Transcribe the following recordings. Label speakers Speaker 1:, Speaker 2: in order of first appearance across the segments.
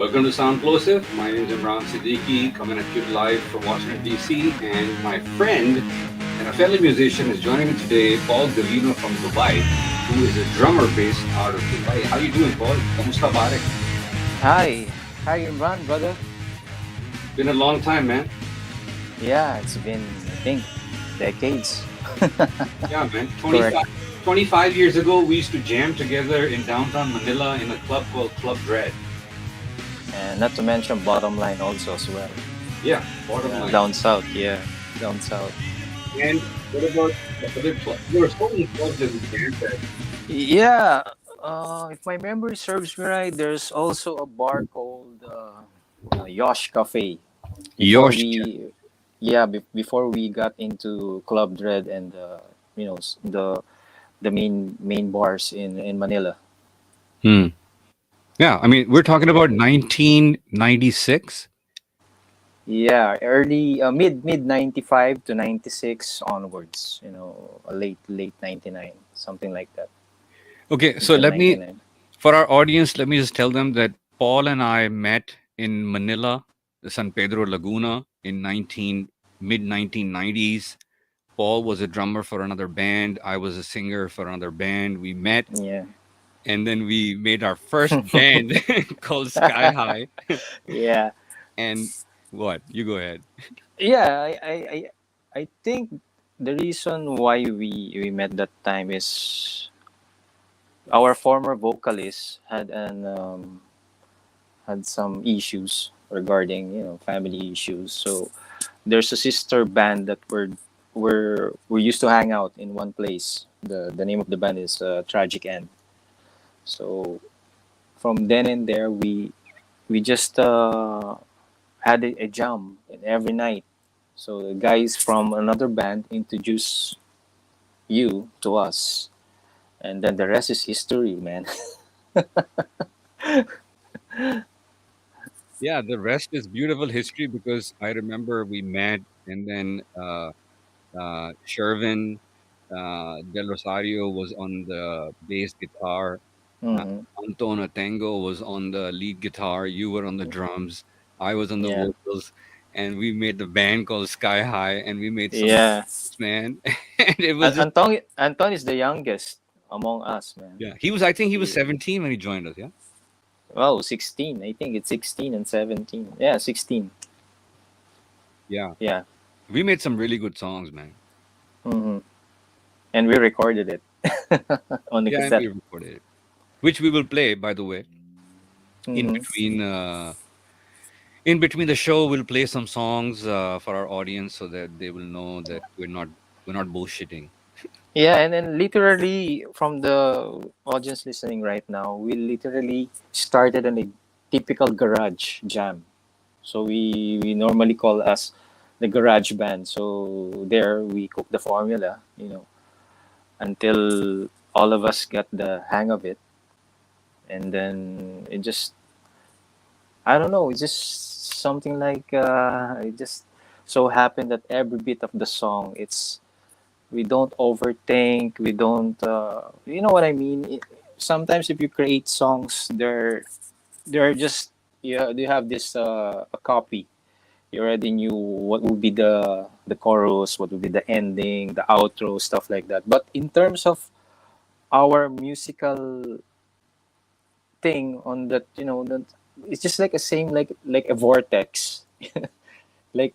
Speaker 1: Welcome to Sound Plosive. My name is Imran Siddiqui, coming at you live from Washington, D.C. And my friend and a fellow musician is joining me today, Paul Gavino from Dubai, who is a drummer based out of Dubai. How you doing, Paul? Kamusta pare?
Speaker 2: Hi Imran, brother.
Speaker 1: Been a long time, man.
Speaker 2: Yeah, it's been I think decades.
Speaker 1: Yeah, man.
Speaker 2: Correct.
Speaker 1: 25 years ago, we used to jam together in downtown Manila in a club called Club Dread.
Speaker 2: And not to mention bottom line also as well.
Speaker 1: Yeah, bottom line.
Speaker 2: Down south, yeah, down south.
Speaker 1: And what about the other club? There were so many clubs that we jammed at.
Speaker 2: Yeah. If my memory serves me right, there's also a bar called Yosh Cafe. Before
Speaker 1: Yosh.
Speaker 2: we, yeah, before we got into Club Dread and the main bars in Manila.
Speaker 1: Hmm. Yeah, I mean, we're talking about 1996.
Speaker 2: Yeah, early mid 95 to 96 onwards, late 99, something like that.
Speaker 1: Okay, so
Speaker 2: Until
Speaker 1: let me,
Speaker 2: 99.
Speaker 1: for our audience, let me just tell them that Paul and I met in Manila, the San Pedro Laguna, in 19 mid 1990s. Paul was a drummer for another band. I was a singer for another band. We met,
Speaker 2: Yeah.
Speaker 1: and then we made our first band called Sky High.
Speaker 2: Yeah.
Speaker 1: And what? You go ahead.
Speaker 2: Yeah, I think the reason why we met that time is our former vocalist had some issues regarding, family issues. So there's a sister band that we used to hang out in one place. The name of the band is Tragic End. So from then and there, we just had a jam every night. So the guys from another band introduced you to us, and then the rest is history, man.
Speaker 1: Yeah, the rest is beautiful history because I remember we met, and then Shervin Del Rosario was on the bass guitar. Uh,
Speaker 2: Hmm.
Speaker 1: Anton Atengo was on the lead guitar. You were on the drums. I was on the
Speaker 2: Yeah,
Speaker 1: vocals, and we made the band called Sky High, and we made some
Speaker 2: yeah.
Speaker 1: songs, man. And it was just
Speaker 2: Anton is the youngest among us, man.
Speaker 1: yeah. He was. I think he was
Speaker 2: Yeah.
Speaker 1: 17 when he joined us. Yeah.
Speaker 2: Well, 16. I think it's 16 and 17. Yeah, 16.
Speaker 1: Yeah.
Speaker 2: Yeah.
Speaker 1: We made some really good songs, man.
Speaker 2: Hmm. And we recorded it on the
Speaker 1: Yeah, and we
Speaker 2: cassette.
Speaker 1: recorded it, which we will play, by the way, in
Speaker 2: Hmm.
Speaker 1: between. In between the show, we'll play some songs for our audience so that they will know that we're not bullshitting.
Speaker 2: Yeah, and then literally from the audience listening right now, we literally started on a typical garage jam. So we normally call us the garage band. So there we cook the formula, until all of us got the hang of it, and then it just I don't know, it's just something like it just so happened that every bit of the song it's we don't overthink, we don't you know what I mean. Sometimes if you create songs, they're just yeah, you have this a copy. You already knew what would be the chorus, what would be the ending, the outro, stuff like that. But in terms of our musical thing on that, that it's just like a same like a vortex. Like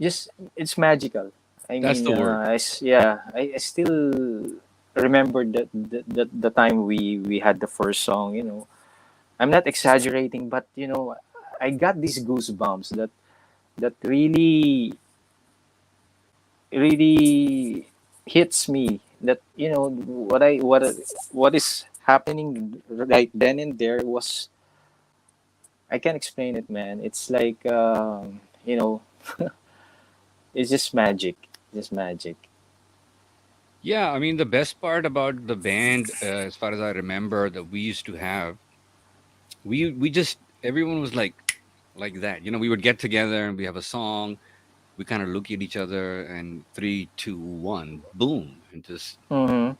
Speaker 2: just it's magical. I
Speaker 1: That's
Speaker 2: mean,
Speaker 1: the word.
Speaker 2: yeah, I still remember the time we had the first song. I'm not exaggerating, but I got these goosebumps that really hits me. That what is happening right then and there was I can't explain it, man. It's like it's just magic, just magic.
Speaker 1: Yeah, I mean the best part about the band, as far as I remember, that we used to have, we just everyone was like that. We would get together and we have a song. We kind of look at each other and three, two, one, boom, and just
Speaker 2: Mm-hmm.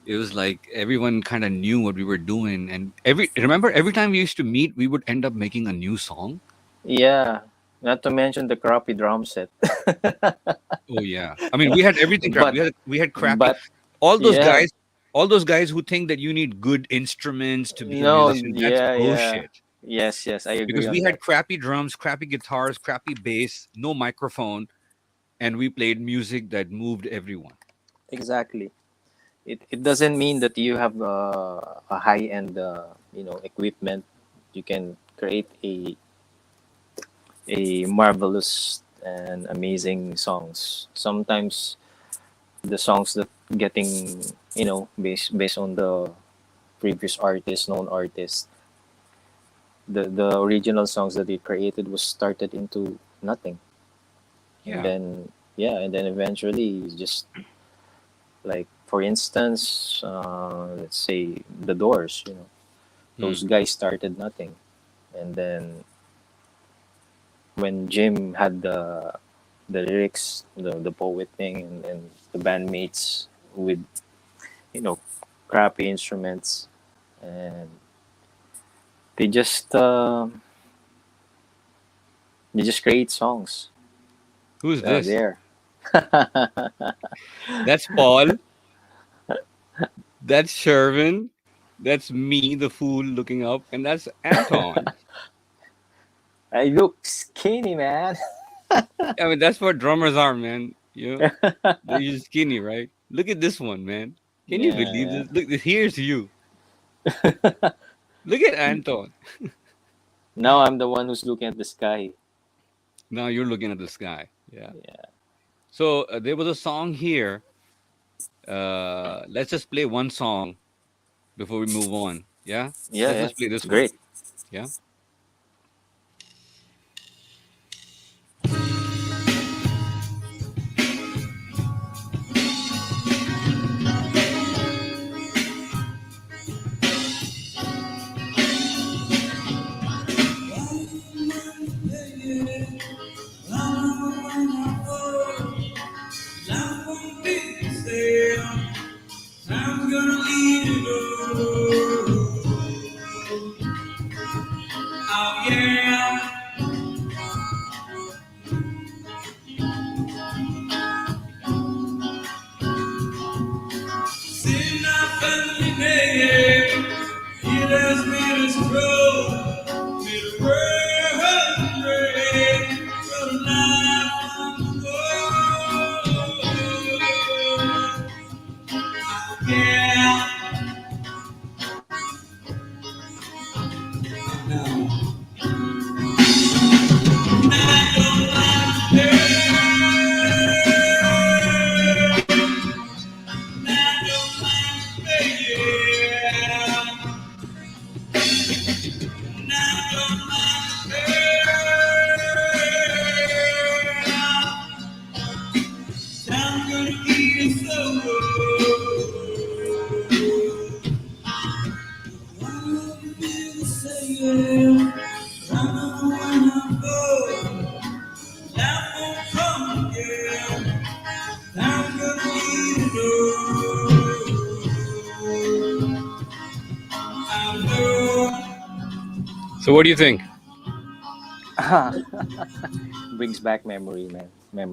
Speaker 1: It was like everyone kind of knew what we were doing, and every time we used to meet, we would end up making a new song.
Speaker 2: Yeah, not to mention the crappy drum set.
Speaker 1: Oh yeah, I mean we had everything crap.
Speaker 2: but
Speaker 1: We had crappy.
Speaker 2: but
Speaker 1: All those
Speaker 2: yeah,
Speaker 1: guys, all those guys who think that you need good instruments to be a
Speaker 2: no,
Speaker 1: musician, that's
Speaker 2: yeah, yeah,
Speaker 1: bullshit.
Speaker 2: yes, yes, I agree
Speaker 1: Because we
Speaker 2: on
Speaker 1: had
Speaker 2: that.
Speaker 1: crappy drums, crappy guitars, crappy bass, no microphone, and we played music that moved everyone.
Speaker 2: Exactly. It doesn't mean that you have a high end equipment. You can create a marvelous and amazing songs. Sometimes the songs that getting based on the previous artist, known artist, the original songs that they created was started into nothing, and
Speaker 1: Yeah.
Speaker 2: then yeah, and then eventually it's just like, for instance, let's say the Doors.
Speaker 1: Hmm.
Speaker 2: Those guys started nothing, and then when Jim had the lyrics, the poet thing, and the bandmates with you know crappy instruments, and they just uh, they just create songs
Speaker 1: Who's this?
Speaker 2: there.
Speaker 1: That's Paul. That's Shervin. That's me, the fool looking up, and that's Anton.
Speaker 2: I look skinny, man.
Speaker 1: I mean, that's what drummers are, man. They're just skinny, right? Look at this one, man. Can you believe
Speaker 2: Yeah,
Speaker 1: this? Look, here's you.
Speaker 2: yeah.
Speaker 1: Look at Anton.
Speaker 2: Now I'm the one who's looking at the sky.
Speaker 1: Now you're looking at the sky. Yeah.
Speaker 2: Yeah,
Speaker 1: So there was a song here. Let's just play one song before we move on. Yeah.
Speaker 2: yeah,
Speaker 1: Let's
Speaker 2: yeah.
Speaker 1: just play this one.
Speaker 2: Great.
Speaker 1: Yeah. I'm gonna leave you oh yeah. See my family name. It has been a struggle. Been a rain for the life. Oh, yeah. I'm gonna eat it so what do you think?
Speaker 2: Brings back memory, man.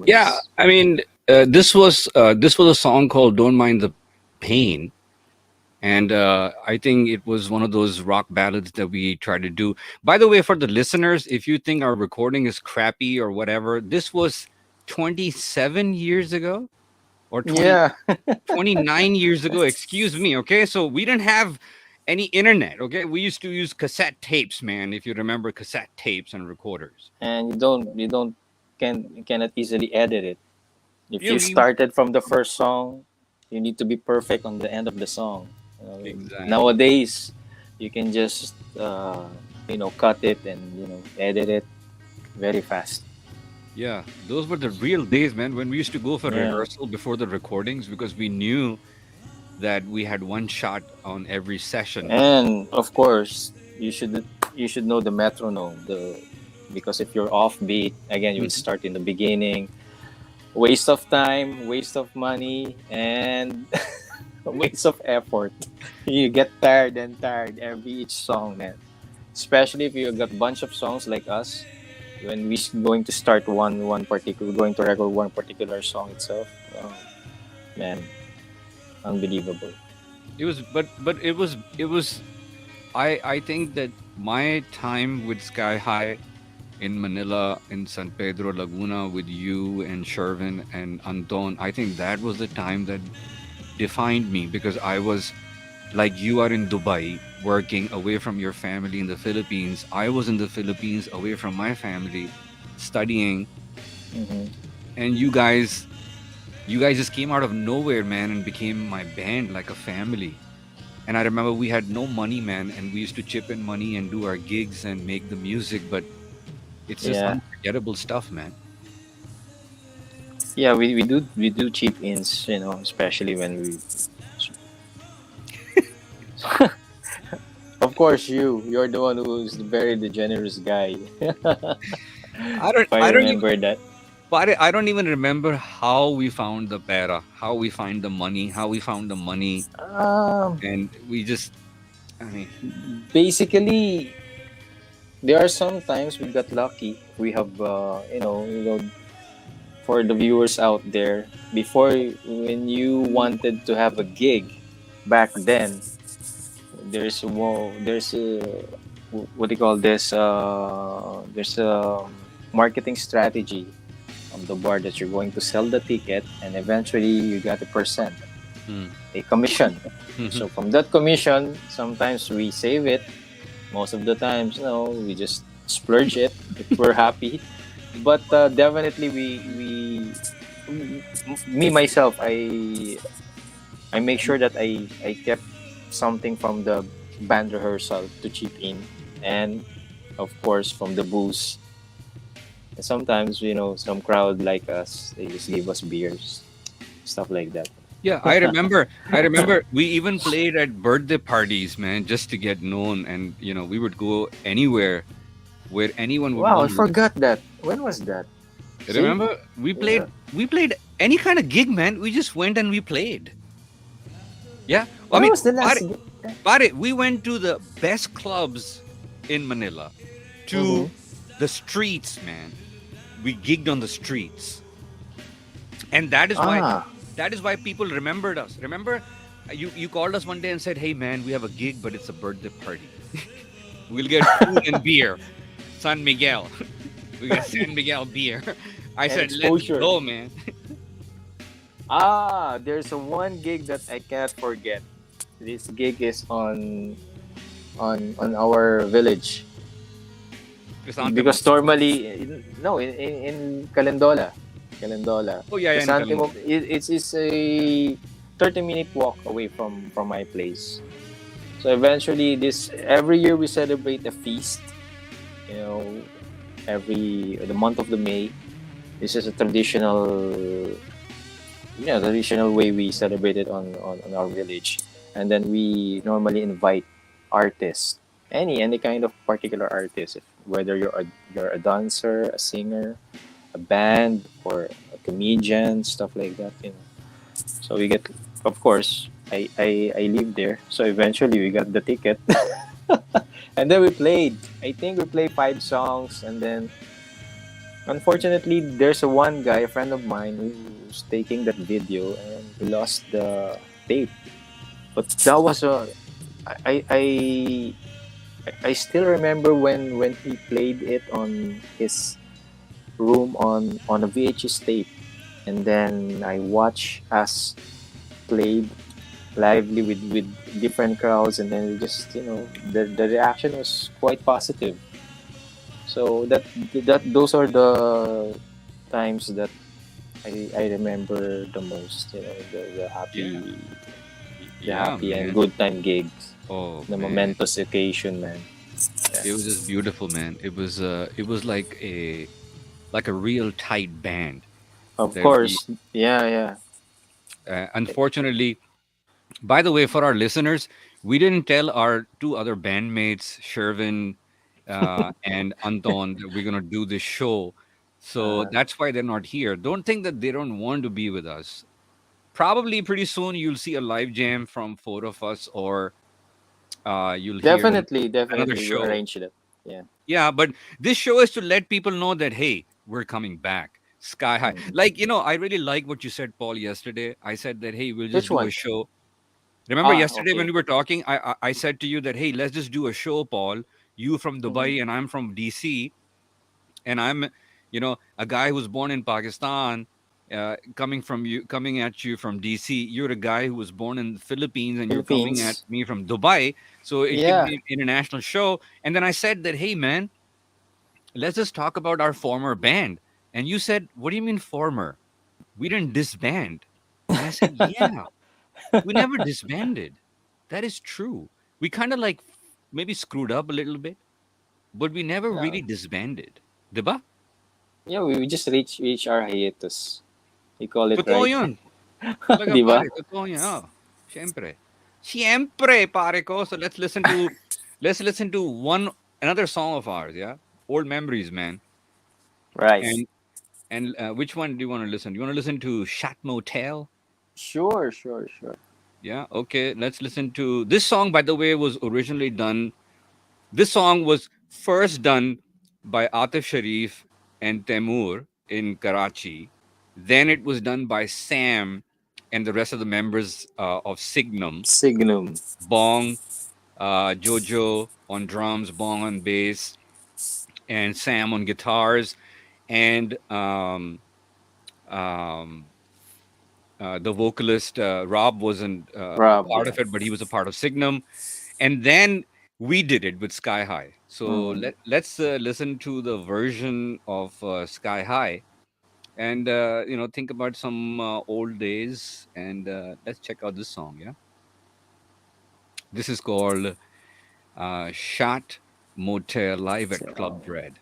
Speaker 1: Yeah,
Speaker 2: Memories.
Speaker 1: I mean, this was a song called "Don't Mind the Pain," and I think it was one of those rock ballads that we try to do. By the way, for the listeners, if you think our recording is crappy or whatever, this was 27 years ago or 20,
Speaker 2: Yeah.
Speaker 1: 29 years ago. Excuse me. Okay, so we didn't have any internet. Okay, we used to use cassette tapes, man. If you remember cassette tapes and recorders.
Speaker 2: And you cannot easily edit it. If
Speaker 1: Yeah,
Speaker 2: you
Speaker 1: we
Speaker 2: started from the first song, you need to be perfect on the end of the song.
Speaker 1: exactly.
Speaker 2: Nowadays, you can just cut it and edit it very fast.
Speaker 1: Yeah, those were the real days, man, when we used to go for
Speaker 2: Yeah.
Speaker 1: rehearsal before the recordings because we knew that we had one shot on every session.
Speaker 2: And of course, you should know the metronome, because if you're offbeat, again, you would
Speaker 1: Mhm.
Speaker 2: start in the beginning. Waste of time, waste of money, and a waste of effort. You get tired and tired every each song, man. Especially if you got bunch of songs like us. When we going to start one particular, going to record one particular song itself. Oh, man, unbelievable.
Speaker 1: It was, but it was. I think that my time with Sky High in Manila, in San Pedro Laguna, with you and Shervin and Anton, I think that was the time that defined me, because I was like, you are in Dubai working away from your family in the Philippines. I was in the Philippines away from my family studying,
Speaker 2: Hmm.
Speaker 1: and you guys just came out of nowhere, man, and became my band like a family. And I remember we had no money, man, and we used to chip in money and do our gigs and make the music, but it's just
Speaker 2: Yeah,
Speaker 1: unforgettable stuff, man.
Speaker 2: yeah, we do cheap ins, especially when we. Of course, you're the one who's the generous guy.
Speaker 1: I don't
Speaker 2: If I
Speaker 1: I don't even
Speaker 2: remember that.
Speaker 1: but I don't even remember how we found the para, how we find the money, how we found the money,
Speaker 2: Um,
Speaker 1: and we just, I mean,
Speaker 2: Basically, there are some times we got lucky. We have, for the viewers out there, before when you wanted to have a gig back then, there's a, what do you call this? There's a marketing strategy on the bar that you're going to sell the ticket, and eventually you got a percent,
Speaker 1: mm,
Speaker 2: a commission.
Speaker 1: mhm.
Speaker 2: So from that commission, sometimes we save it. Most of the times, we just splurge it if we're happy. But definitely, me myself, I make sure that I kept something from the band rehearsal to chip in, and of course from the booze. And sometimes, some crowd like us, they just give us beers, stuff like that.
Speaker 1: Yeah, I remember we even played at birthday parties, man, just to get known, and we would go anywhere where anyone would
Speaker 2: Wow, I
Speaker 1: want to.
Speaker 2: forgot that. When was that? See?
Speaker 1: Remember, we
Speaker 2: Yeah.
Speaker 1: played we played any kind of gig, man. We just went and we played. Yeah, I
Speaker 2: When
Speaker 1: mean,
Speaker 2: was the last?
Speaker 1: pare, we went to the best clubs in Manila,
Speaker 2: Mm-hmm.
Speaker 1: to the streets, man. We gigged on the streets, and
Speaker 2: Ah,
Speaker 1: that is why people remembered us. Remember, you called us one day and said, "Hey, man, we have a gig, but it's a birthday party. We'll get food and beer, San Miguel. We got San Miguel beer." I
Speaker 2: and
Speaker 1: said, "Let's
Speaker 2: exposure.
Speaker 1: go, man."
Speaker 2: There's a one gig that I cannot forget. This gig is on our village, because
Speaker 1: Chrysanthemum.
Speaker 2: normally, no, in Calendola, Calendola.
Speaker 1: Oh yeah, yeah, in
Speaker 2: Chrysanthemum,
Speaker 1: Calendar.
Speaker 2: it's a 30-minute walk away from my place. So eventually, this every year we celebrate a feast. You know, every the month of the May. This is a traditional way we celebrate it on our village. And then we normally invite artists, any kind of particular artist, whether you're a dancer, a singer, a band, or a comedian, stuff like that. So we get, of course, I live there. So eventually we got the ticket, and then we played. I think we played 5 songs, and then unfortunately, there's a one guy, a friend of mine, who's taking that video, and he lost the tape. But that was a I I I still remember when he played it on his room on a VHS tape, and then I watched us played lively with different crowds, and then just the reaction was quite positive. So that those are the times that I remember the most. The
Speaker 1: Yeah,
Speaker 2: happy, the
Speaker 1: yeah,
Speaker 2: happy and
Speaker 1: man.
Speaker 2: good time gigs,
Speaker 1: Oh
Speaker 2: the
Speaker 1: man,
Speaker 2: momentous occasion, man. Yeah.
Speaker 1: it was just beautiful, man. It was like a real tight band
Speaker 2: Of
Speaker 1: that we.
Speaker 2: course, yeah, yeah.
Speaker 1: Unfortunately, by the way, for our listeners, we didn't tell our two other bandmates, Shervin and Anton, that we're gonna do this show. So
Speaker 2: Uh,
Speaker 1: that's why they're not here. Don't think that they don't want to be with us. probably pretty soon you'll see a live jam from four of us, or you'll hear
Speaker 2: Definitely,
Speaker 1: another
Speaker 2: definitely, we'll
Speaker 1: show.
Speaker 2: arrange it. Yeah.
Speaker 1: Yeah, but this show is to let people know that hey, we're coming back. Sky high.
Speaker 2: Mhm.
Speaker 1: Like, I really like what you said, Paul, yesterday. I said that hey, we'll just
Speaker 2: Which
Speaker 1: do a
Speaker 2: one?
Speaker 1: show. Remember
Speaker 2: Ah,
Speaker 1: yesterday when
Speaker 2: okay.
Speaker 1: we were talking, I said to you that hey, let's just do a show, Paul. You from
Speaker 2: Hmm.
Speaker 1: Dubai and I'm from DC, and I'm, a guy who's born in Pakistan, coming at you from DC. You're a guy who was born in the Philippines, and you're coming at
Speaker 2: Philippines.
Speaker 1: me from Dubai. So it could
Speaker 2: Yeah.
Speaker 1: be an international show. And then I said that, hey, man, let's just talk about our former band. And you said, what do you mean former? We didn't disband. And I said, yeah, we never disbanded. That is true. We kind of like maybe screwed up a little bit, but we never
Speaker 2: Yeah.
Speaker 1: really disbanded. Diba?
Speaker 2: Yeah, we just reach our hiatus. You call it
Speaker 1: Totoo
Speaker 2: right.
Speaker 1: yun. Talaga
Speaker 2: Di ba?
Speaker 1: pare, totoo yan. Oh, siyempre. Siyempre, pare ko. So let's listen to another song of ours, yeah? Old memories, man.
Speaker 2: Right.
Speaker 1: And which one do you want to listen? Do you want to listen to Shat Motel?
Speaker 2: Sure, sure, sure.
Speaker 1: Yeah, okay. Let's listen to this song, by the way, was originally done. This song was first done by Atif Sharif and Temur in Karachi. Then it was done by Sam and the rest of the members of Signum.
Speaker 2: Signum.
Speaker 1: Bong, Jojo on drums, Bong on bass, and Sam on guitars. And um, the vocalist Rob wasn't a
Speaker 2: Rob,
Speaker 1: part
Speaker 2: yeah.
Speaker 1: of it, but he was a part of Signum. And then we did it with Sky High. So
Speaker 2: Mm.
Speaker 1: let's listen to the version of Sky High, and think about some old days, and let's check out this song. Yeah, this is called Shot Motel live at Club
Speaker 2: So,
Speaker 1: Dread.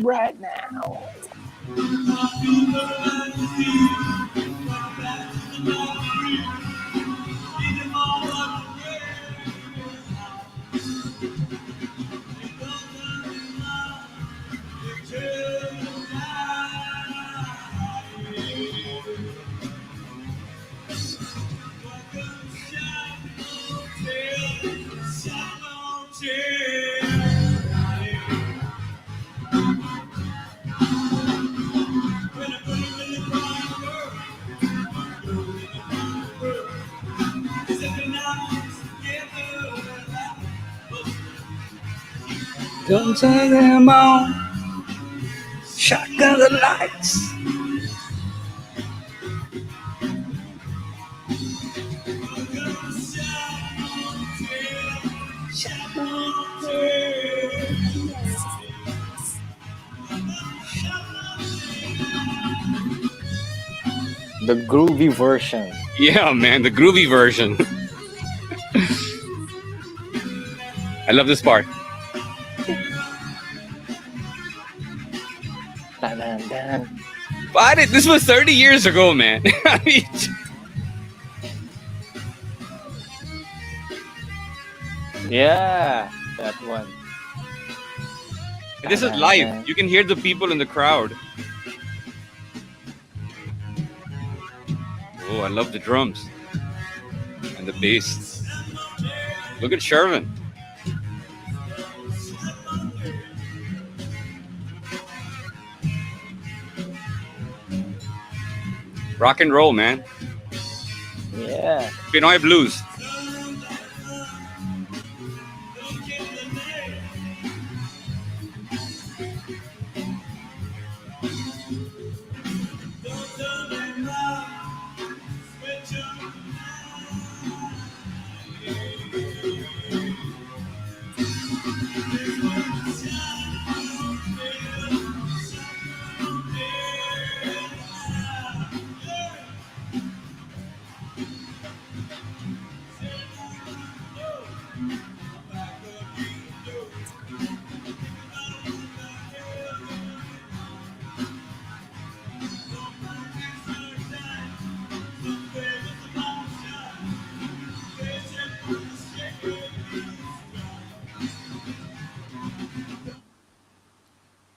Speaker 2: right now. Don't take them on. Shotgun the lights. The groovy version.
Speaker 1: Yeah, man, the groovy version. I love this part.
Speaker 2: Dun, dun, dun.
Speaker 1: But this was 30 years ago, man. I mean,
Speaker 2: Yeah, that one.
Speaker 1: this
Speaker 2: Dun,
Speaker 1: is
Speaker 2: dun,
Speaker 1: live.
Speaker 2: dun.
Speaker 1: You can hear the people in the crowd. Oh, I love the drums and the bass. Look at Shervin. Rock and roll, man.
Speaker 2: Yeah.
Speaker 1: Pinoy blues.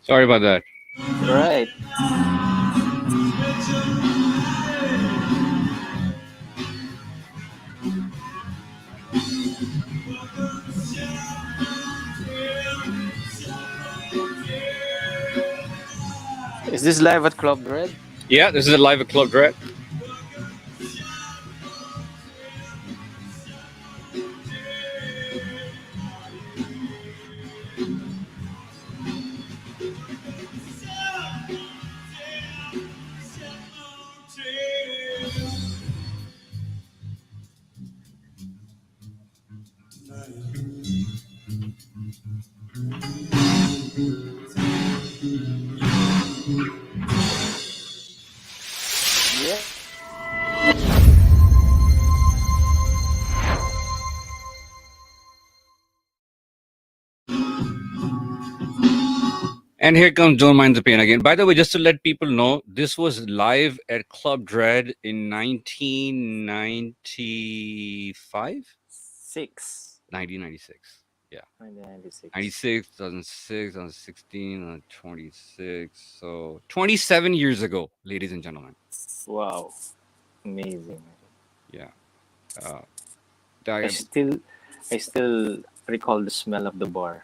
Speaker 1: Sorry about that.
Speaker 2: Right. Is this live at Club Red?
Speaker 1: Yeah, this is a live at Club Dread.
Speaker 2: Yeah.
Speaker 1: And here comes Don't Mind the Pain again. By the way, just to let people know, this was live at Club Dread in 1995?
Speaker 2: 6.
Speaker 1: 1996. Yeah.
Speaker 2: 1996.
Speaker 1: 96, 2006, 2016, 26. So 27 years ago, ladies and gentlemen.
Speaker 2: Wow. Amazing.
Speaker 1: Yeah. Uh,
Speaker 2: I
Speaker 1: that-
Speaker 2: still I still recall the smell of the bar.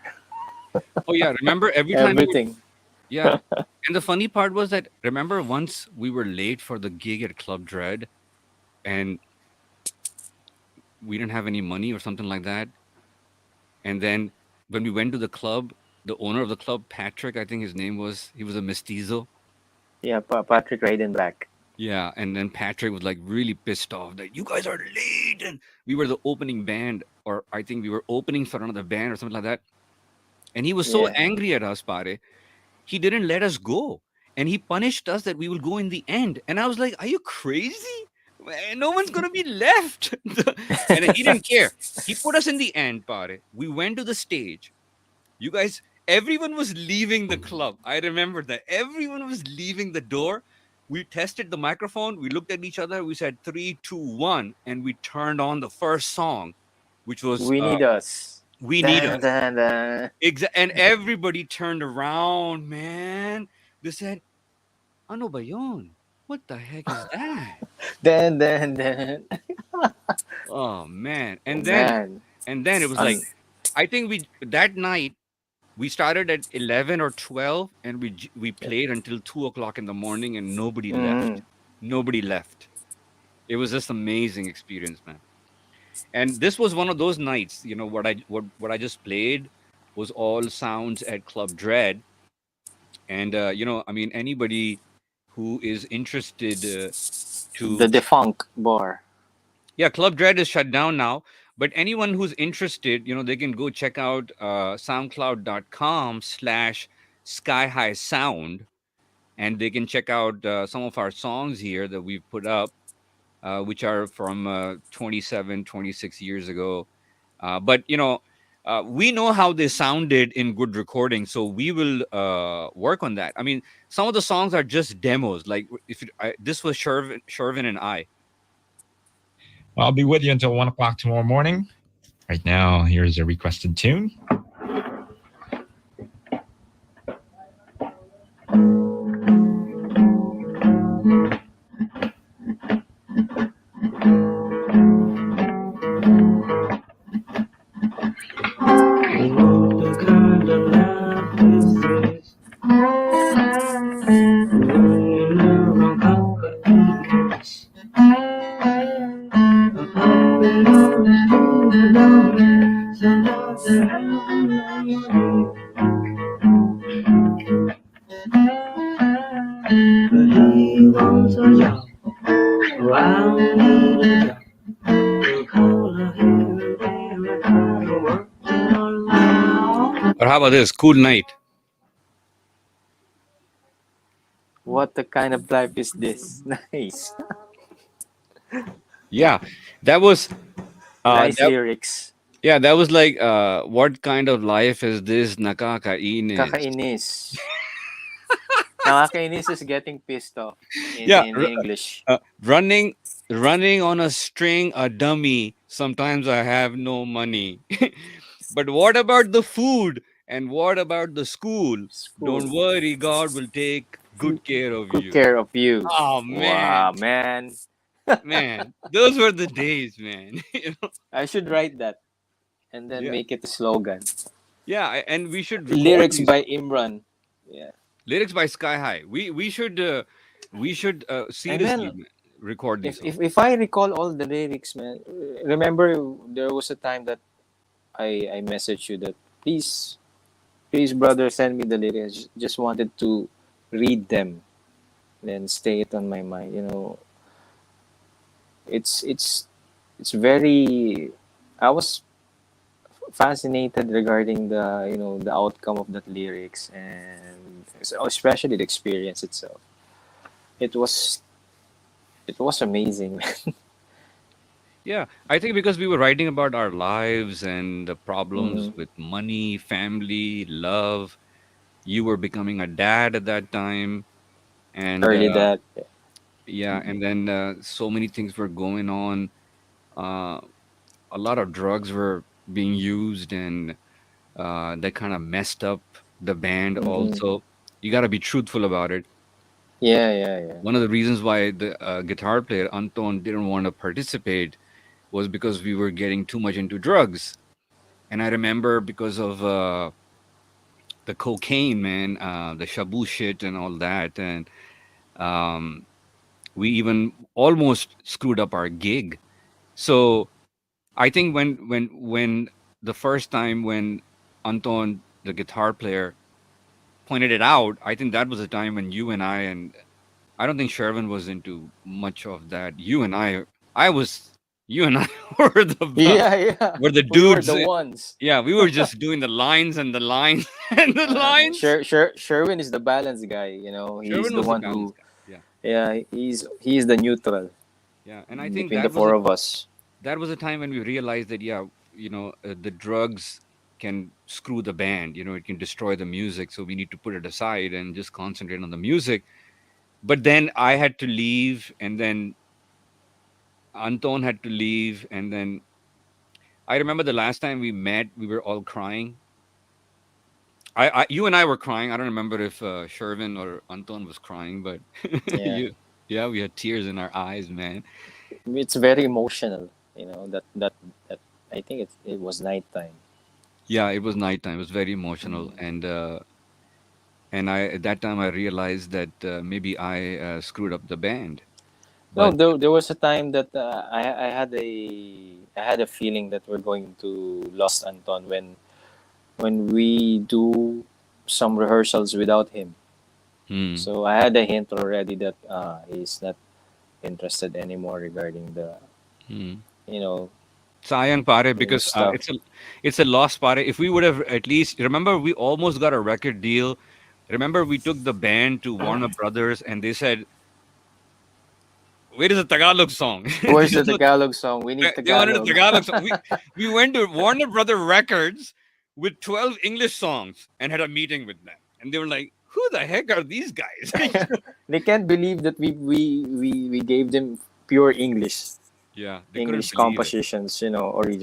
Speaker 1: oh, yeah. Remember every time we would,
Speaker 2: Everything.
Speaker 1: yeah. And the funny part was that, remember once we were late for the gig at Club Dread and we didn't have any money or something like that. And then when we went to the club, the owner of the club, Patrick, I think his name was, he was a mestizo.
Speaker 2: Yeah, Patrick Reidenbach.
Speaker 1: Yeah, and then Patrick was like really pissed off that you guys are late, and we were the opening band, or I think we were opening for another band or something like that. And he was so
Speaker 2: Yeah.
Speaker 1: angry at us, Pare, he didn't let us go, and he punished us that we will go in the end. And I was like, "Are you crazy? No one's gonna be left." And he didn't care. He put us in the end, Pare. We went to the stage. You guys, everyone was leaving the club. I remember that. Everyone was leaving the door. We tested the microphone. We looked at each other. We said three, two, one, and we turned on the first song, which was
Speaker 2: We Need Us.
Speaker 1: "We Need
Speaker 2: Dun,
Speaker 1: Us."
Speaker 2: dun, dun.
Speaker 1: And everybody turned around, man. They said, "Ano ba yun? What the heck is that?"
Speaker 2: Dun, dun, dun.
Speaker 1: Oh man!
Speaker 2: Oh, man.
Speaker 1: And then it was like,
Speaker 2: Un-
Speaker 1: I think we that night we started at 11 or 12, and we played until 2 o'clock in the morning, and nobody left.
Speaker 2: mm,
Speaker 1: Nobody left. It was just amazing experience, man. And this was one of those nights. What I just played was all sounds at Club Dread. And I mean, anybody who is interested
Speaker 2: the
Speaker 1: to
Speaker 2: defunct bar.
Speaker 1: yeah, Club Dread is shut down now. But anyone who's interested, they can go check out soundcloud.com/sky high sound, and they can check out some of our songs here that we've put up, which are from 27, 26 years ago. But we know how they sounded in good recording, so we will work on that. I mean, some of the songs are just demos. Like this was Shervin and I.
Speaker 3: I'll be with you until 1 o'clock tomorrow morning. Right now, here's a requested tune.
Speaker 1: Or how about this? Cool Night.
Speaker 2: What the kind of life is this? Nice.
Speaker 1: Yeah, that was
Speaker 2: Nice
Speaker 1: that
Speaker 2: lyrics.
Speaker 1: yeah, that was like what kind of life is this? Nakakainis.
Speaker 2: Kakainis. Nakakainis is getting pissed off
Speaker 1: Yeah,
Speaker 2: in English.
Speaker 1: running on a string, a dummy. Sometimes I have no money. But what about the food? And what about the school?
Speaker 2: School.
Speaker 1: Don't worry, God will take good care of
Speaker 2: Good
Speaker 1: you.
Speaker 2: care of you.
Speaker 1: Oh
Speaker 2: Wow,
Speaker 1: man,
Speaker 2: man.
Speaker 1: man, those were the days, man.
Speaker 2: I should write that and then
Speaker 1: Yeah,
Speaker 2: make it a slogan.
Speaker 1: yeah, and we should record
Speaker 2: Lyrics
Speaker 1: these
Speaker 2: by Imran. Yeah.
Speaker 1: lyrics by Sky High. We should
Speaker 2: And
Speaker 1: seriously
Speaker 2: then
Speaker 1: record these
Speaker 2: if
Speaker 1: songs.
Speaker 2: if I recall all the lyrics, man, remember there was a time that I messaged you that please brother send me the lyrics. Just wanted to read them, then stay it on my mind. It's it's it's very. I was fascinated regarding the outcome of that lyrics, and especially the experience itself. It was it was amazing.
Speaker 1: Yeah, I think because we were writing about our lives and the problems
Speaker 2: Hmm.
Speaker 1: with money, family, love. You were becoming a dad at that time, and
Speaker 2: Early that.
Speaker 1: yeah, and then so many things were going on. Uh, a lot of drugs were being used, and that kind of messed up the band.
Speaker 2: Hmm.
Speaker 1: Also, you got to be truthful about it.
Speaker 2: Yeah, yeah, yeah.
Speaker 1: One of the reasons why the guitar player Anton didn't want to participate was because we were getting too much into drugs. And I remember because of the cocaine, man, the shabu shit and all that, and um, we even almost screwed up our gig. So I think when the first time when Anton, the guitar player, pointed it out, I think that was the time when you and I don't think Sherwin was into much of that. I was, you and I
Speaker 2: Yeah, yeah.
Speaker 1: were the
Speaker 2: We were
Speaker 1: dudes.
Speaker 2: the ones.
Speaker 1: Yeah, we were just doing the lines and the lines and the lines.
Speaker 2: Sherwin is the balance guy. He's
Speaker 1: Sherwin
Speaker 2: the
Speaker 1: was the
Speaker 2: one
Speaker 1: balance
Speaker 2: who.
Speaker 1: guy. Yeah,
Speaker 2: Yeah, he's the neutral
Speaker 1: yeah, and I think
Speaker 2: between the four of us.
Speaker 1: that was a time when we realized that yeah, the drugs can screw the band. It can destroy the music, so we need to put it aside and just concentrate on the music. But then I had to leave, and then Anton had to leave, and then I remember the last time we met, we were all crying. You and I were crying. I don't remember if Shervin or Anton was crying, but
Speaker 2: Yeah,
Speaker 1: yeah, we had tears in our eyes, man.
Speaker 2: it's very emotional. That I think it was nighttime.
Speaker 1: Yeah, it was nighttime. It was very emotional,
Speaker 2: Mm.
Speaker 1: and I at that time I realized that maybe I screwed up the band.
Speaker 2: No,
Speaker 1: But
Speaker 2: there was a time that I had a feeling that we're going to lost Anton when we do some rehearsals without him.
Speaker 1: hmm,
Speaker 2: So I had a hint already that he's not interested anymore regarding the
Speaker 1: hmm.
Speaker 2: you know
Speaker 1: Sayang pare,
Speaker 2: the
Speaker 1: because
Speaker 2: stuff.
Speaker 1: it's a loss pare. If we would have at least remember, we almost got a record deal. Remember, we took the band to Warner Brothers, and they said, "Where is a Tagalog song?"
Speaker 2: Where's the Tagalog song? We need
Speaker 1: They wanted a
Speaker 2: Tagalog.
Speaker 1: Tagalog song. We went to Warner Brother Records with 12 English songs and had a meeting with them. And they were like, who the heck are these guys?
Speaker 2: They can't believe that we gave them pure
Speaker 1: Yeah, they couldn't
Speaker 2: English
Speaker 1: believe it.
Speaker 2: compositions,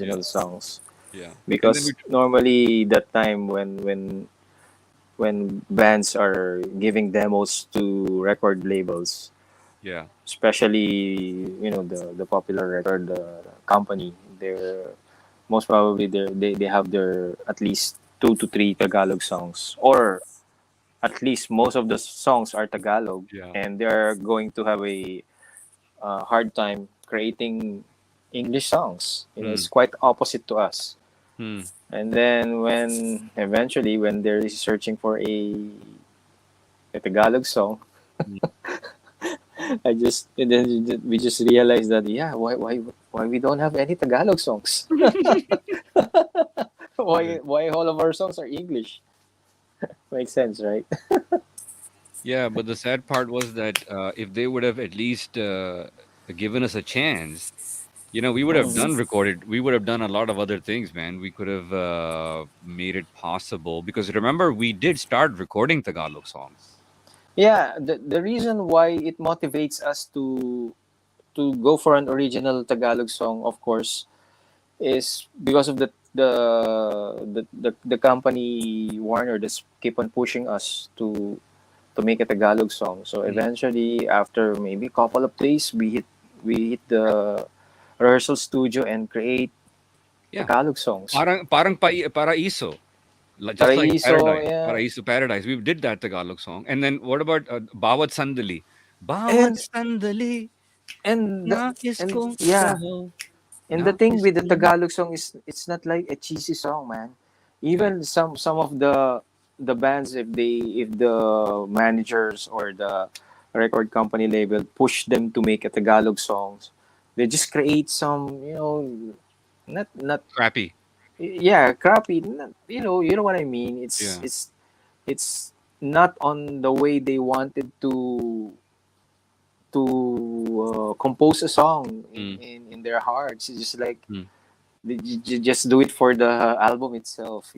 Speaker 1: Yeah,
Speaker 2: original songs.
Speaker 1: yeah. And then
Speaker 2: Because normally that time when bands are giving demos to record labels,
Speaker 1: yeah,
Speaker 2: especially the popular record company, they're most probably they have their at least 2 to 3 Tagalog songs, or at least most of the songs are Tagalog,
Speaker 1: yeah.
Speaker 2: and they're going to have a hard time creating English songs.
Speaker 1: Hmm,
Speaker 2: It's quite opposite to us.
Speaker 1: hmm,
Speaker 2: And then when eventually when they're searching for a Tagalog song,
Speaker 1: hmm.
Speaker 2: and then we just realized that, yeah, why we don't have any Tagalog songs?
Speaker 1: Yeah.
Speaker 2: Why all of our songs are English? Makes sense, right?
Speaker 1: Yeah, but the sad part was that if they would have at least given us a chance, we would have done
Speaker 2: Mhm.
Speaker 1: recorded. We would have done a lot of other things, man. We could have made it possible because remember, we did start recording Tagalog songs.
Speaker 2: Yeah, the reason why it motivates us to go for an original Tagalog song, of course, is because of the company Warner just keep on pushing us to make a Tagalog song. So eventually, after maybe a couple of days, we hit the rehearsal studio and create
Speaker 1: Yeah.
Speaker 2: Tagalog songs.
Speaker 1: Paraiso. Just like
Speaker 2: Paraiso,
Speaker 1: Paradise.
Speaker 2: yeah,
Speaker 1: Paraiso Paradise. We did that Tagalog song. And then what about Bawat Sandali? Bawat
Speaker 2: and
Speaker 1: Sandali.
Speaker 2: and the,
Speaker 1: Nais
Speaker 2: and
Speaker 1: kong
Speaker 2: yeah,
Speaker 1: ikaw.
Speaker 2: and the thing
Speaker 1: Nais
Speaker 2: with the
Speaker 1: kong...
Speaker 2: Tagalog song is it's not like a cheesy song, man.
Speaker 1: Correct.
Speaker 2: Even some of the bands, if the managers or the record company label push them to make a Tagalog songs, they just create some, not
Speaker 1: Crappy.
Speaker 2: yeah, crappy, you know what I mean.
Speaker 1: Yeah.
Speaker 2: It's not on the way they wanted to compose a song
Speaker 1: Mm,
Speaker 2: in their hearts. It's just like
Speaker 1: mm.
Speaker 2: you just do it for the album itself,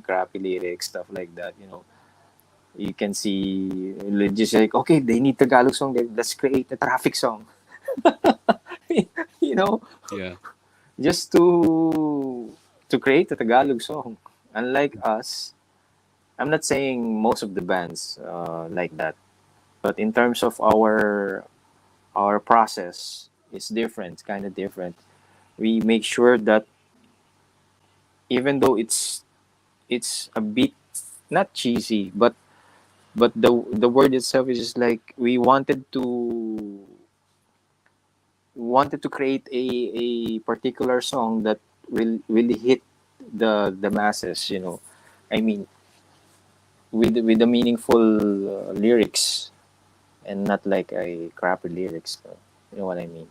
Speaker 2: crappy lyrics, stuff like that. You can see just like, okay, they need Tagalog song, let's create a traffic song. you know,
Speaker 1: Yeah.
Speaker 2: just to create a Tagalog song. Unlike us, I'm not saying most of the bands like that, but in terms of our process, it's different, kind of different. We make sure that even though it's a bit not cheesy, but the word itself is just like we wanted to create a particular song that will hit the masses. I mean, with the meaningful lyrics and not like a crappy lyrics. You know what I mean?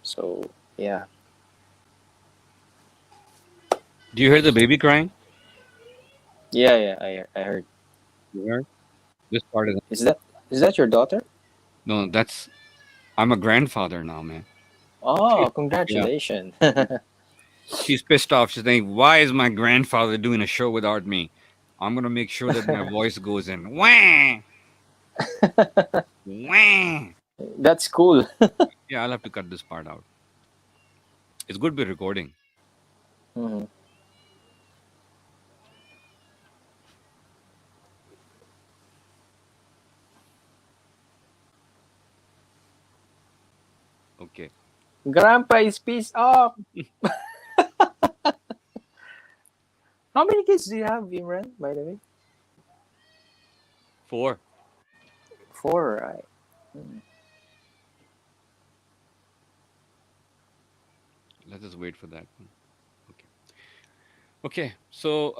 Speaker 2: So yeah,
Speaker 1: Do you hear the baby crying?
Speaker 2: yeah. I heard.
Speaker 1: You heard? This part of
Speaker 2: Is that your daughter?
Speaker 1: No, that's I'm a grandfather now, man. She,
Speaker 2: Oh,
Speaker 1: yeah.
Speaker 2: congratulations.
Speaker 1: She's pissed off. She's saying, "Why is my grandfather doing a show without me? I'm gonna make sure that my voice goes in. Wah, wah."
Speaker 2: That's cool.
Speaker 1: Yeah, I'll have to cut this part out. It's good we're recording.
Speaker 2: Mhm.
Speaker 1: Okay.
Speaker 2: Grandpa is pissed off. How many kids do you have, Imran, by the way?
Speaker 1: 4.
Speaker 2: Four, right?
Speaker 1: Let us wait for that one. Okay. Okay. So,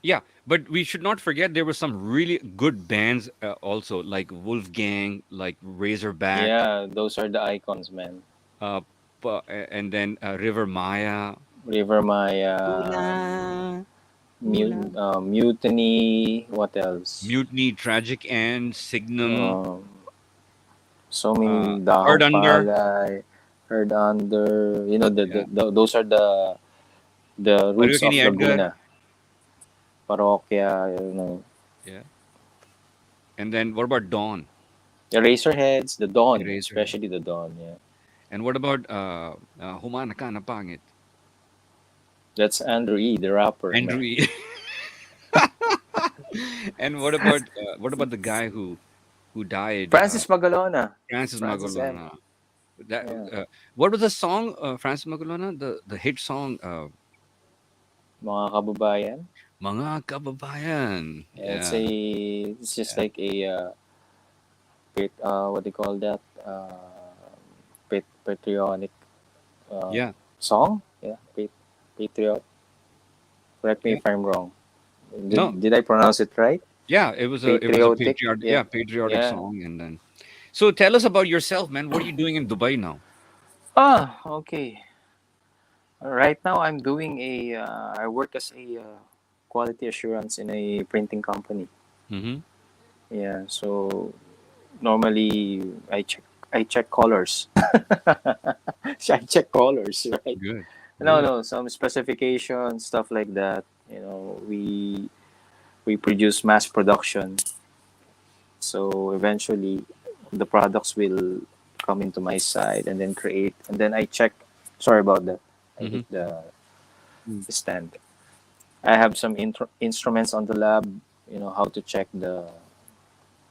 Speaker 1: yeah, but we should not forget there were some really good bands also, like Wolfgang, like Razorback,
Speaker 2: Yeah, those are the icons, man.
Speaker 1: uh, and then River Maya,
Speaker 2: River Maya,
Speaker 1: Hula, Hula,
Speaker 2: Mutiny, what else?
Speaker 1: Mutiny, Tragic End, Signum,
Speaker 2: Um, so many
Speaker 1: Hard
Speaker 2: Dahong
Speaker 1: Under,
Speaker 2: Palay, Heard Under.
Speaker 1: yeah,
Speaker 2: Those are the roots of
Speaker 1: Marukini Edgar,
Speaker 2: Laguna. Parokya,
Speaker 1: yeah, and then what about Dawn,
Speaker 2: the Razorheads, the Dawn,
Speaker 1: Eraserhead,
Speaker 2: especially the Dawn. Yeah,
Speaker 1: and what about Humana Ka Na Pangit,
Speaker 2: that's Andrew E, the rapper,
Speaker 1: Andrew
Speaker 2: man.
Speaker 1: E. And what about the guy who died,
Speaker 2: Francis Magalona,
Speaker 1: Francis
Speaker 2: Francis M.
Speaker 1: Magolona? That
Speaker 2: Yeah,
Speaker 1: what was the song, Francis Magolona? The hit song,
Speaker 2: mga kababayan.
Speaker 1: Mga Kababayan.
Speaker 2: Yeah,
Speaker 1: Yeah,
Speaker 2: it's just
Speaker 1: yeah,
Speaker 2: like a what do you call that? Patriotic uh,
Speaker 1: yeah,
Speaker 2: song. Yeah, patriot. Correct me
Speaker 1: yeah.
Speaker 2: if I'm wrong.
Speaker 1: No,
Speaker 2: Did I pronounce it right?
Speaker 1: yeah. It was a
Speaker 2: Patriotic.
Speaker 1: patriotic,
Speaker 2: Yeah,
Speaker 1: yeah, patriotic
Speaker 2: yeah.
Speaker 1: song. And then, so tell us about yourself, man. What are you doing in Dubai now?
Speaker 2: Okay. Right now, I'm doing I work as a quality assurance in a printing company.
Speaker 1: Mm-hmm.
Speaker 2: Yeah, so normally I check colors. I check colors, right?
Speaker 1: Good,
Speaker 2: No,
Speaker 1: good.
Speaker 2: no, some specifications, stuff like that. We produce mass production, so eventually the products will come into my side and then create, and then I check. Sorry about that. I
Speaker 1: Mm-hmm.
Speaker 2: hit the
Speaker 1: Mm.
Speaker 2: stand. I have some instruments on the lab. How to check the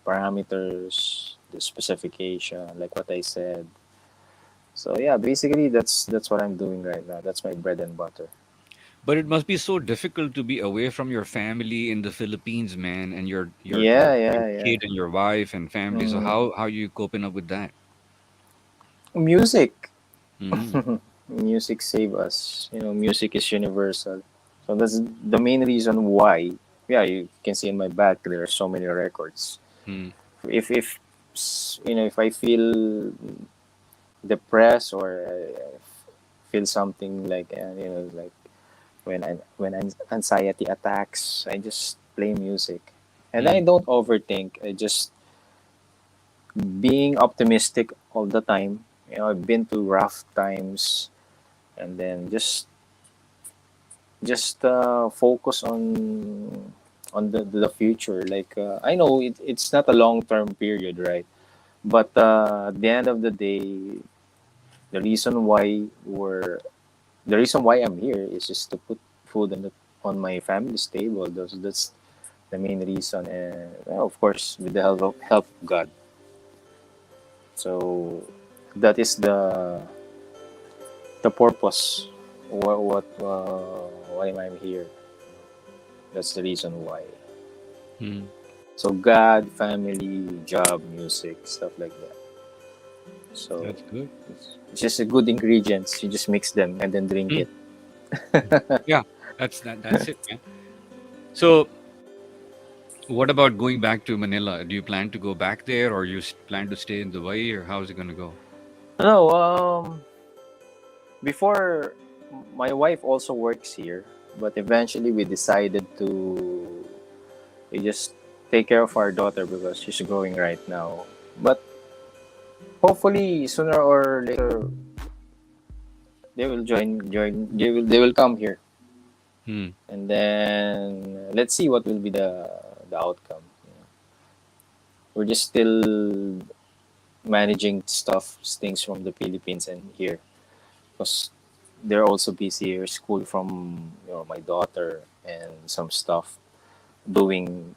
Speaker 2: parameters, the specification, like what I said. So yeah, basically that's what I'm doing right now. That's my bread and butter.
Speaker 1: But it must be so difficult to be away from your family in the Philippines, man, and your
Speaker 2: Yeah,
Speaker 1: your
Speaker 2: yeah, yeah.
Speaker 1: kid and your wife and family. So
Speaker 2: Mm.
Speaker 1: how you coping up with that?
Speaker 2: Music.
Speaker 1: Mm.
Speaker 2: Music save us. Music is universal. So that's the main reason why. Yeah, you can see in my back there are so many records.
Speaker 1: Mm.
Speaker 2: If I feel depressed or I feel something like like when anxiety attacks, I just play music, and I
Speaker 1: Mm.
Speaker 2: don't overthink. I just being optimistic all the time. I've been through rough times, and then just focus on the future. Like I know it's not a long term period, right? But at the end of the day, the reason why we're the reason why I'm here is just to put food on my family's table. That's the main reason, and well, of course, with the help of God. So that is the purpose. Why am I here? That's the reason why.
Speaker 1: Mm.
Speaker 2: So God, family, job, music, stuff like that. So
Speaker 1: That's good.
Speaker 2: it's just a good ingredients. You just mix them and then drink
Speaker 1: Mm.
Speaker 2: it.
Speaker 1: Yeah, that's it, man. So what about going back to Manila? Do you plan to go back there, or you plan to stay in Dubai, or how's it going to go?
Speaker 2: No, before my wife also works here, but eventually we decided to we just take care of our daughter because she's growing right now. But hopefully sooner or later they will they will come here,
Speaker 1: Hmm.
Speaker 2: and then let's see what will be the outcome. We're just still managing things from the Philippines and here because they're also busy here, school from my daughter and some stuff doing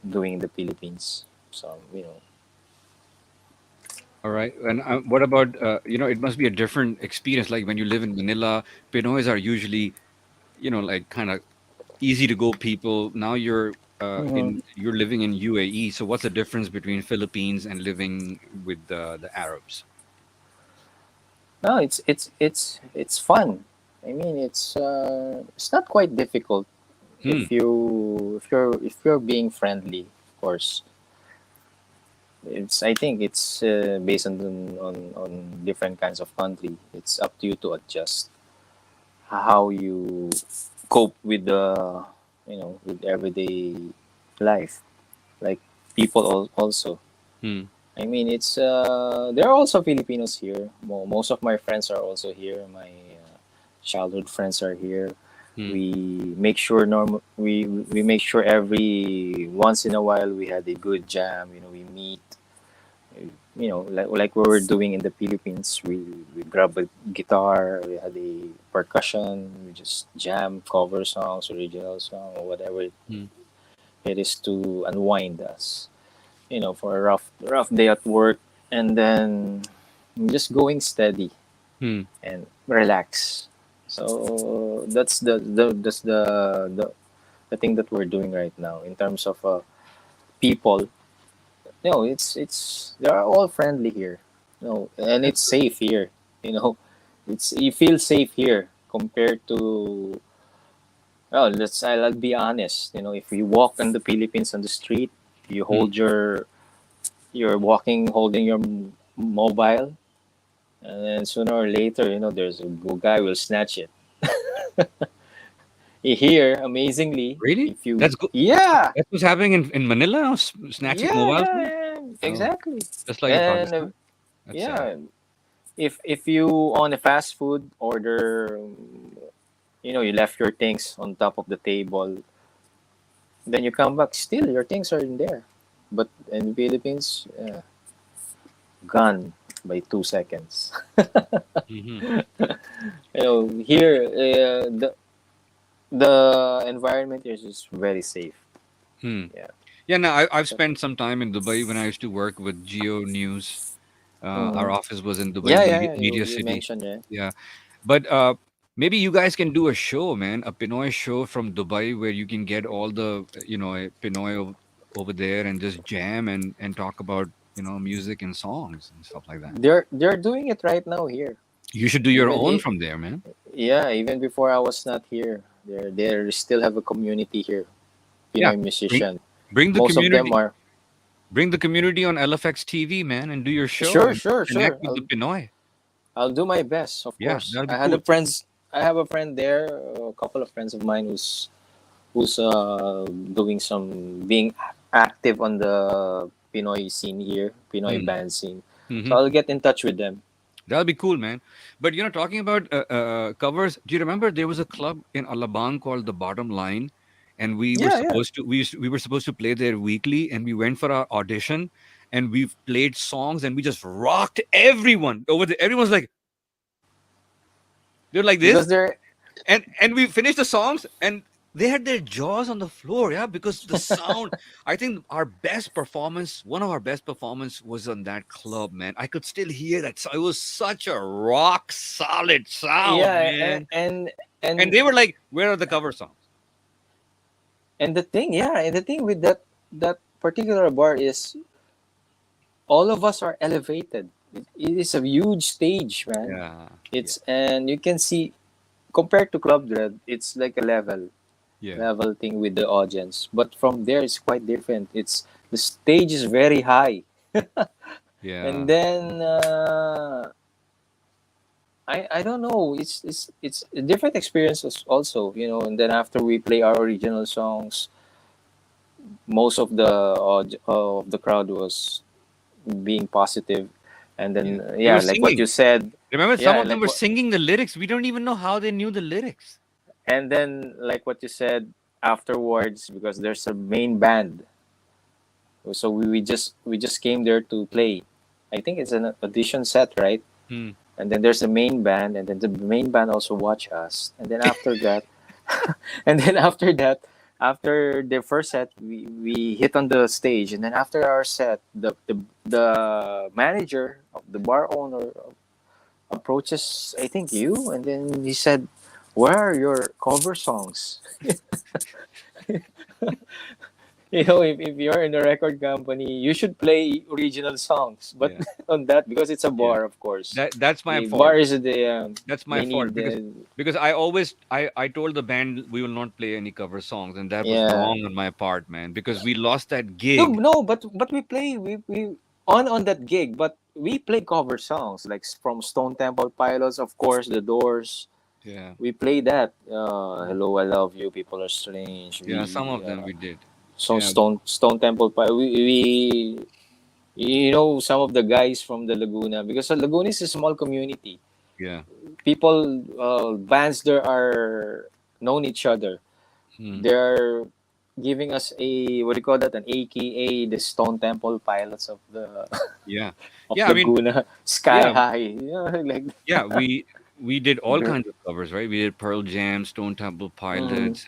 Speaker 2: doing in the Philippines. So
Speaker 1: All right. And what about, it must be a different experience. Like when you live in Manila, Pinoys are usually, like kind of easy to go people. Now
Speaker 2: Mhm.
Speaker 1: you're living in UAE. So what's the difference between Philippines and living with the Arabs?
Speaker 2: No, it's fun. I mean, it's not quite difficult
Speaker 1: Hmm.
Speaker 2: if you're being friendly, of course. I think it's based on different kinds of country. It's up to you to adjust how you cope with with everyday life. Like people also.
Speaker 1: Hmm.
Speaker 2: I mean, there are also Filipinos here. Most of my friends are also here. My childhood friends are here.
Speaker 1: Hmm.
Speaker 2: We make sure we make sure every once in a while we had a good jam. We meet. Like we were doing in the Philippines. We grab a guitar. We had a percussion. We just jam, cover songs, original song, or whatever
Speaker 1: Hmm.
Speaker 2: it is to unwind us. For a rough day at work, and then just going steady
Speaker 1: Hmm.
Speaker 2: and relax. So that's the thing that we're doing right now in terms of people. It's they are all friendly here. And it's safe here. You know, it's you feel safe here compared to. Well, I'll be honest. If you walk in the Philippines on the street, you
Speaker 1: Hmm.
Speaker 2: hold you're walking holding your mobile, and then sooner or later there's a guy will snatch it. Here, amazingly,
Speaker 1: Really?
Speaker 2: if you
Speaker 1: That's good.
Speaker 2: yeah
Speaker 1: That's what's happening in Manila now, snatching
Speaker 2: yeah
Speaker 1: mobile
Speaker 2: yeah,
Speaker 1: phones?
Speaker 2: yeah
Speaker 1: Oh,
Speaker 2: exactly.
Speaker 1: just like in
Speaker 2: And
Speaker 1: Pakistan. That's sad.
Speaker 2: yeah, if you on a fast food order, you left your things on top of the table, then you come back, still your things are in there. But in the Philippines, gone by 2 seconds.
Speaker 1: Hmm.
Speaker 2: Here, the environment here is just very safe.
Speaker 1: Hmm.
Speaker 2: Yeah.
Speaker 1: Yeah, no, I've spent some time in Dubai when I used to work with Geo News. Our
Speaker 2: Mm-hmm.
Speaker 1: office was in Dubai,
Speaker 2: Yeah, yeah, yeah.
Speaker 1: Media
Speaker 2: You
Speaker 1: City.
Speaker 2: mentioned, yeah.
Speaker 1: Yeah, but maybe you guys can do a show, man, a Pinoy show from Dubai where you can get all the Pinoy over there and just jam and talk about music and songs and stuff like that.
Speaker 2: They're doing it right now here.
Speaker 1: You should do your
Speaker 2: Even
Speaker 1: own
Speaker 2: it,
Speaker 1: from there, man.
Speaker 2: yeah, even before I was not here, they still have a community here.
Speaker 1: Yeah,
Speaker 2: Pinoy
Speaker 1: bring
Speaker 2: musician.
Speaker 1: bring the
Speaker 2: Most of them
Speaker 1: community,
Speaker 2: are.
Speaker 1: bring the community on LFX TV, man, and do your show
Speaker 2: Sure,
Speaker 1: and
Speaker 2: sure,
Speaker 1: connect
Speaker 2: sure.
Speaker 1: with the Pinoy.
Speaker 2: I'll do my best, of
Speaker 1: Yeah,
Speaker 2: course.
Speaker 1: that'll be cool.
Speaker 2: I have a friend there, a couple of friends of mine who's doing some being active on the Pinoy scene here, Pinoy
Speaker 1: Mm.
Speaker 2: band scene. So
Speaker 1: Hmm.
Speaker 2: I'll get in touch with them.
Speaker 1: That'll be cool, man. But talking about covers, do you remember there was a club in Alabang called the Bottom Line, and
Speaker 2: Yeah, yeah.
Speaker 1: we were supposed to play there weekly, and we went for our audition, and we played songs, and we just rocked everyone over there. Everyone's like they're like this,
Speaker 2: Because they're
Speaker 1: and we finished the songs, and they had their jaws on the floor, yeah, because the sound. I think our best performance, one of our best performance, was on that club, man. I could still hear that. So it was such a rock solid sound,
Speaker 2: yeah,
Speaker 1: man. And
Speaker 2: and
Speaker 1: they were like, "Where are the cover songs?"
Speaker 2: and the thing, yeah, and the thing with that particular bar is all of us are elevated. It is a huge stage, man.
Speaker 1: Yeah, yeah,
Speaker 2: It's and you can see compared to Club Dread, it's like a
Speaker 1: yeah,
Speaker 2: level thing with the audience. But from there, it's quite different. It's the stage is very high, and
Speaker 1: yeah,
Speaker 2: then I don't know. It's a different experiences also, And then after we play our original songs, most of the crowd was being positive, and
Speaker 1: yeah.
Speaker 2: then
Speaker 1: They were
Speaker 2: yeah, like what
Speaker 1: singing.
Speaker 2: you said,
Speaker 1: Remember, some
Speaker 2: yeah,
Speaker 1: of them were singing the lyrics. We don't even know how they knew the lyrics.
Speaker 2: and then like what you said afterwards, because there's a main band, so we just came there to play. I think it's an audition set, right?
Speaker 1: Hmm.
Speaker 2: And then there's the main band, and then the main band also watch us, and then after that, and then after the first set, we hit on the stage, and then after our set, the manager of the bar owner approaches, I think you, and then he said, "Where are your cover songs?" If you're in a record company, you should play original songs. But
Speaker 1: Yeah,
Speaker 2: on that, because it's a
Speaker 1: yeah.
Speaker 2: bar, of course,
Speaker 1: That's my
Speaker 2: the
Speaker 1: fault.
Speaker 2: bar is
Speaker 1: That's my
Speaker 2: they
Speaker 1: fault
Speaker 2: need
Speaker 1: because
Speaker 2: the
Speaker 1: I always I told the band we will not play any cover songs, and that was
Speaker 2: yeah.
Speaker 1: wrong on my part, man, because we lost that
Speaker 2: No,
Speaker 1: gig.
Speaker 2: no, but we play we on that gig, but we play cover songs like from Stone Temple Pilots, of course, The Doors.
Speaker 1: Yeah,
Speaker 2: We play that. Hello, I love you. People are strange.
Speaker 1: yeah, some of them we did.
Speaker 2: So
Speaker 1: Yeah,
Speaker 2: Stone Temple Pilot. Some of the guys from the Laguna, because Laguna is a small community.
Speaker 1: yeah.
Speaker 2: People, bands there are known each other.
Speaker 1: Hmm.
Speaker 2: They're giving us a what do you call that, an AKA, the Stone Temple Pilots of the
Speaker 1: Yeah,
Speaker 2: of
Speaker 1: yeah. I mean,
Speaker 2: Laguna, Sky
Speaker 1: yeah,
Speaker 2: High, like
Speaker 1: yeah. We did all
Speaker 2: they're,
Speaker 1: kinds of covers, right? We did Pearl Jam, Stone Temple
Speaker 2: mm-hmm,
Speaker 1: Pilots,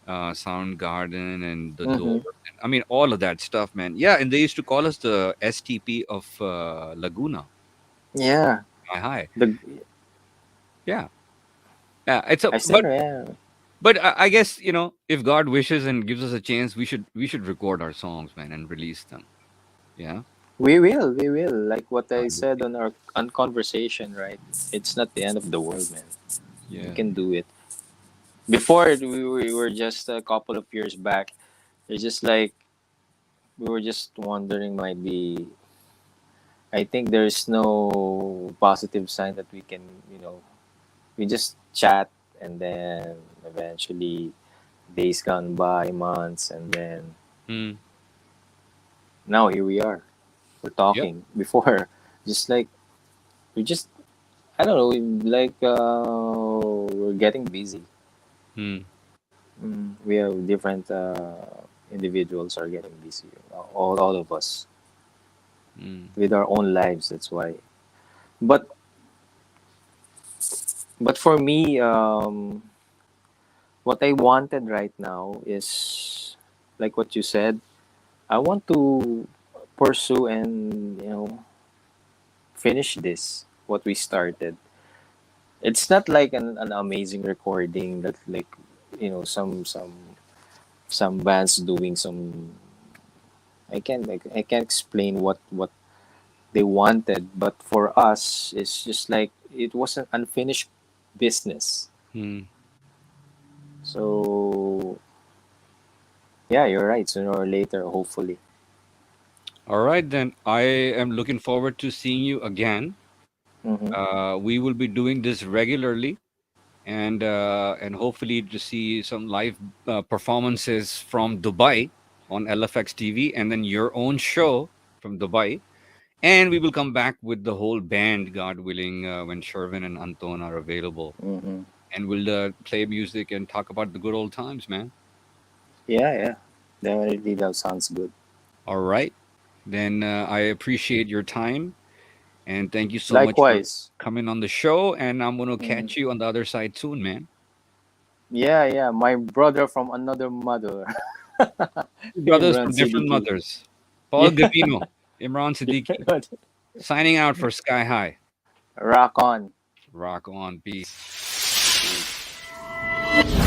Speaker 1: Soundgarden, and The Doors.
Speaker 2: mm-hmm.
Speaker 1: I mean, all of that stuff, man. Yeah, and they used to call us the STP of Laguna.
Speaker 2: Yeah,
Speaker 1: Hi, hi.
Speaker 2: the
Speaker 1: Yeah, yeah. It's a
Speaker 2: I said yeah.
Speaker 1: but I guess if God wishes and gives us a chance, we should record our songs, man, and release them. Yeah,
Speaker 2: We will. Like what I
Speaker 1: I would
Speaker 2: said
Speaker 1: think.
Speaker 2: on our conversation, right? It's not the end of the world, man. We
Speaker 1: Yeah,
Speaker 2: can do it. Before we were just a couple of years back. It's just like we were just wondering, might be. I think there's no positive sign that we can, we just chat, and then eventually days gone by, months, and then
Speaker 1: mm,
Speaker 2: now here we are. We're
Speaker 1: yeah,
Speaker 2: talking. Before, just like we just I don't know, like we're getting busy.
Speaker 1: mm,
Speaker 2: We have different individuals are getting busy. All of us
Speaker 1: mm,
Speaker 2: with our own lives. That's why. But but for me, What I wanted right now is like what you said. I want to pursue and finish this what we started. It's not like an amazing recording that like some bands doing some. I can't explain what they wanted, but for us, it's just like it was an unfinished business.
Speaker 1: Hmm.
Speaker 2: So yeah, you're right. Sooner or later, hopefully.
Speaker 1: All right, then I am looking forward to seeing you again.
Speaker 2: Mm-hmm.
Speaker 1: We will be doing this regularly, and hopefully to see some live performances from Dubai on LFX TV, and then your own show from Dubai. And we will come back with the whole band, God willing, when Shervin and Anton are available.
Speaker 2: Mm-hmm.
Speaker 1: And we'll play music and talk about the good old times, man.
Speaker 2: Yeah, yeah. Definitely, that sounds good.
Speaker 1: All right. Then I appreciate your time. And thank you so much for
Speaker 2: Likewise.
Speaker 1: coming on the show. And I'm going to
Speaker 2: Mm-hmm.
Speaker 1: catch you on the other side soon, man.
Speaker 2: Yeah, yeah. My brother from another mother,
Speaker 1: Brothers
Speaker 2: Imran
Speaker 1: from different
Speaker 2: Siddiqui.
Speaker 1: mothers. Paul
Speaker 2: Yeah.
Speaker 1: Gavino, Imran Siddiqui, signing out for Sky High.
Speaker 2: Rock on.
Speaker 1: Rock on. Peace.
Speaker 2: Peace.